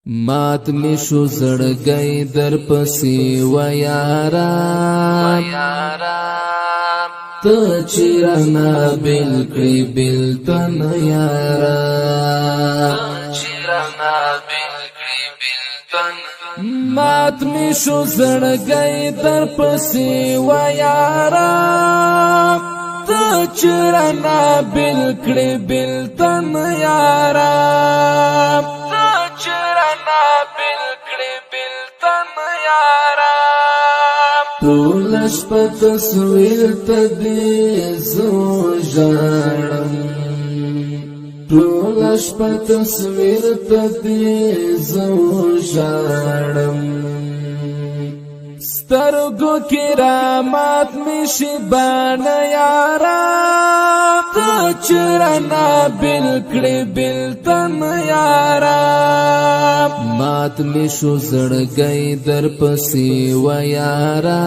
مات می شو زړګی در پسې و یارا ته چیرنا بل کړي بل تن یارا مات می شو زړګی در پسې و یارا ته چیرنا بل کړي بل تن یارا ټول شپه تصویر ته دې زو ژاړم ټول شپه تصویر ته دې زو ژاړم سترګو کې رامات می شي باندې یارا ته چرنا بل کړي بل تن یارا مات می شو زړګی در پسې و یارا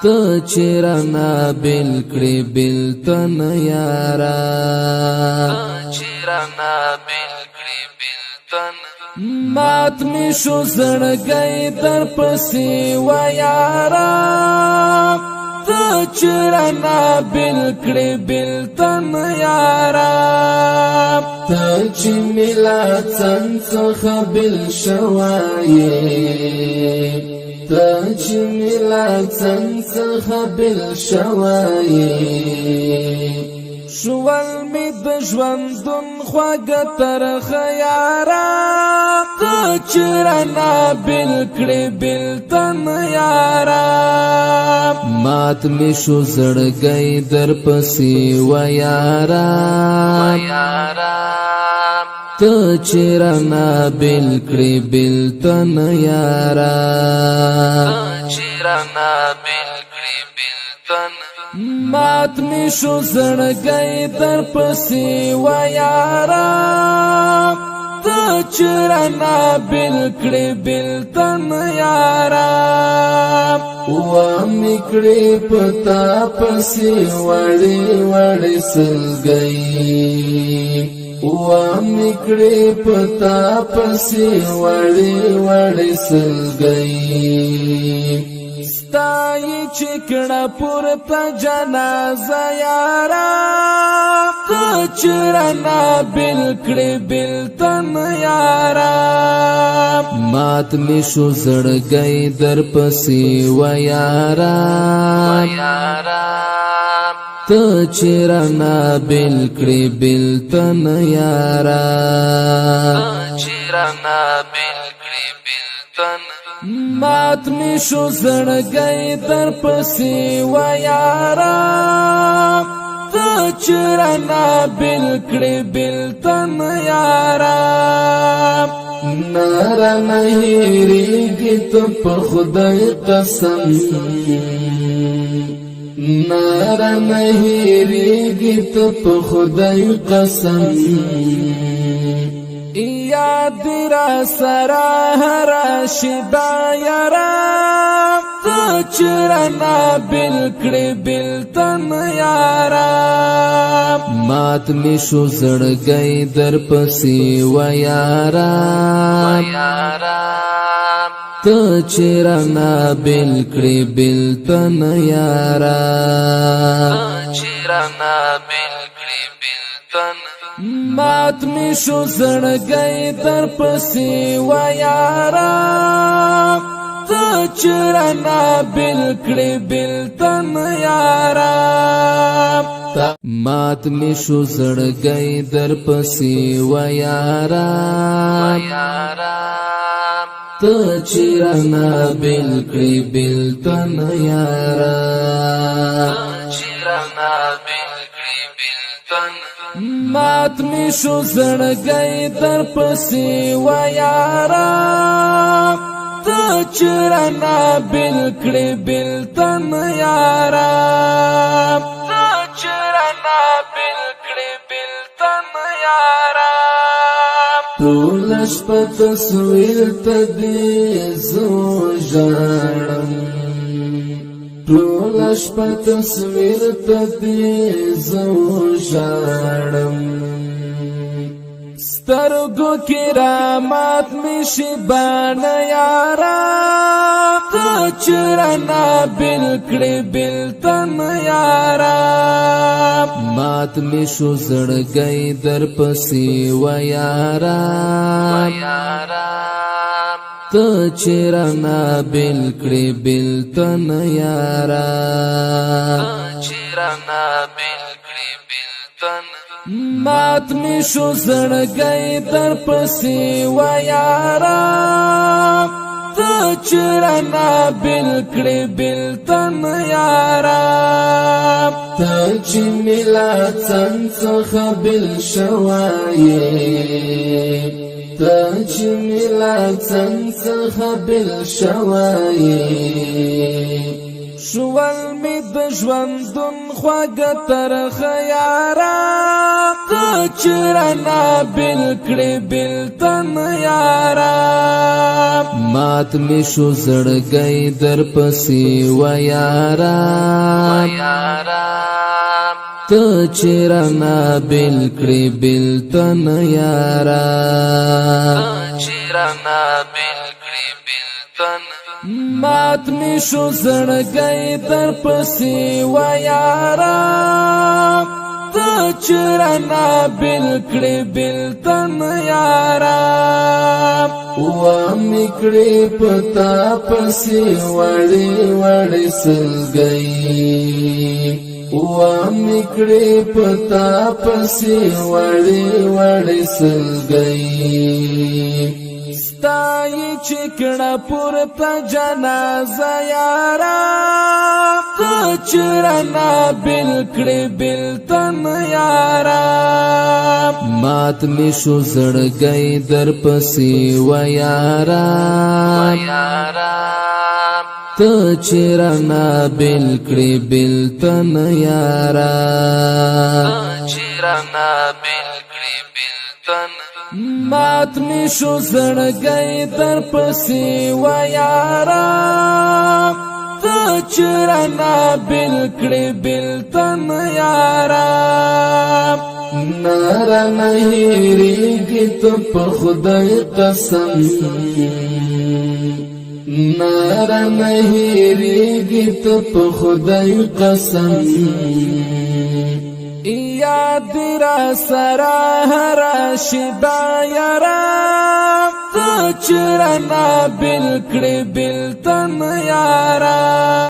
ته چرنا بل کړي بل تن یارا مات می شو زړګی در پسې و یارا ته چرنا بل کړي بل تن یارا ته چې ملا څنګه بل شوایې ته چې ملا څنګه بل شوایې شوال می د ژوندون خواږه ترخه یارا ته چرنا بل کړي بل تن یارا مات می شو زړګی در پسې و یارا ته چرنا بل کړي بل تن یارا مات می شو زړګی در پسې و یارا ته چرنا بل کړي بل تن یارا و می کړي پتا پسې وړي وړي سلګي و می کړي پتا پسې وړي وړي سلګي ستای چکړه پورته جنازه یارا ته چرنا بل کړي بل تن یارا مات می شو زړګی در پسې و یارا ته چرنا بل کړي بل تن یارا مات می شو زړګی در پسې و یارا ته چرنا بل کړي بل تن یارا نارا نهیریږي ته په خدای قسم نارا نهیریږي ته په خدای قسم یاد را سرا هر شبا یارا ته چرنا بل کړي بل تن یارا مات می شو زړګی در پسې و یارا ته چرنا بل کړي بل تن یارا مات می شو زړګی در پسې و یارا ته چرنا بل کړي بل تن یارا مات می شو زړګی در پسې و یارا ته چرنا بل کړي بل تن یارا مات می شو زړګی در پسې و یارا ته چرنا بل کړي بل تن یارا ټول شپه تصویر ته دې زو ژاړم ټول شپه تصویر ته دې زو ژاړم سترګو کرامات می شبان یارا ته چرنا بل کړي بلتن یارا مات می شو زړګي در پسې و یارا ته چرنا بل کړي بلتن یارا مات می شو زړګي در پسې و یارا ته چرنا بل کړي بلتن یارا ته چې ملا څنګه بل شوایې ته چې ملا څنګه بل شوایې شوال می د ژوندون خواږه ترخه یارا ته چرنا بل کړي بلتن یارا مات می شو زړګي در پسې و یارا ته چرنا بل کړي بلتن یارا مات می شو زړګي در پسې و یارا ته چرنا بل کړي بلتن یارا و میکړي پتا پسې وړي وړي سلګي و میکړي پتا پسې وړي وړي سلګي ستای چکړه پورته جنازه یارا ته چرنا بل کړي بلتن یارا مات می شو زړګي در پسې و یارا ته چرنا بل کړي بلتن یارا مات می شو زړګي در پسې و یارا ته چرنا بل کړي بلتن یارا نارا نهیریږي ته په خدای قسم نارا نهیریږي ته په خدای قسم یاد را سرا هرا شبا یارا ته چرنا بل کړي بلتن یارا